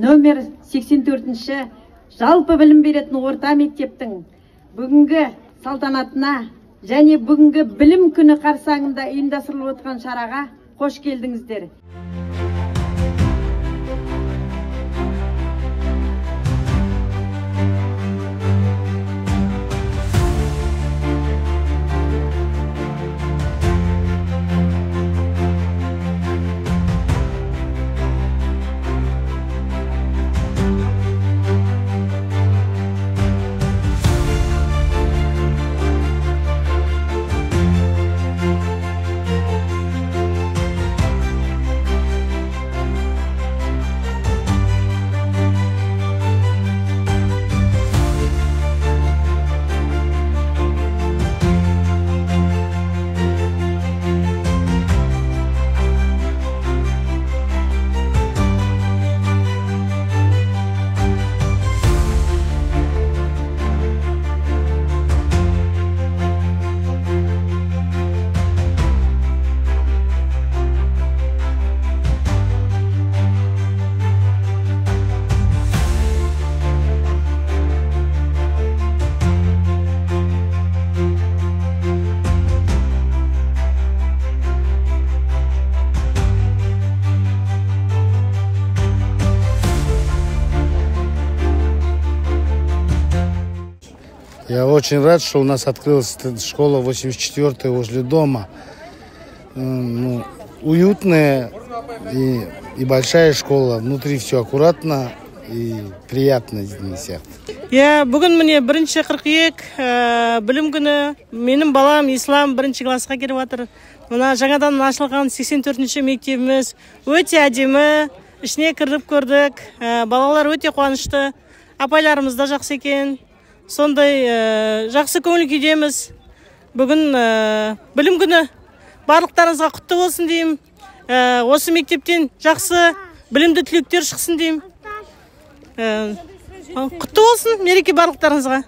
номер 84-ші жалпы білім беретін орта мектептің бүгінгі салтанатына және бүгінгі білім күні қарсаңында ұйымдастырылып отырған шараға қош келдіңіздер. Я очень рад, что у нас открылась школа 84-я возле дома. Уютная и большая школа. Внутри все аккуратно и приятно для всех. Бүгін міне 1-ші қыркүйек білім күні. Менің балам Ислам 1-ші классқа келіп жатыр. Мына жаңадан ашылған 84-ші мектебіміз өте әдемі. Ішіне кіріп көрдік. Балалар өте қуанышты. Апайларымыз да жақсы екен. Сондай жақсы көңіл күйдеміз. Бүгін білім күні. Барлықтарыңызға құтты болсын деймін. Осы мектептен жақсы білімді түлектер шықсын деймін. Құтты болсын мереке барлықтарыңызға.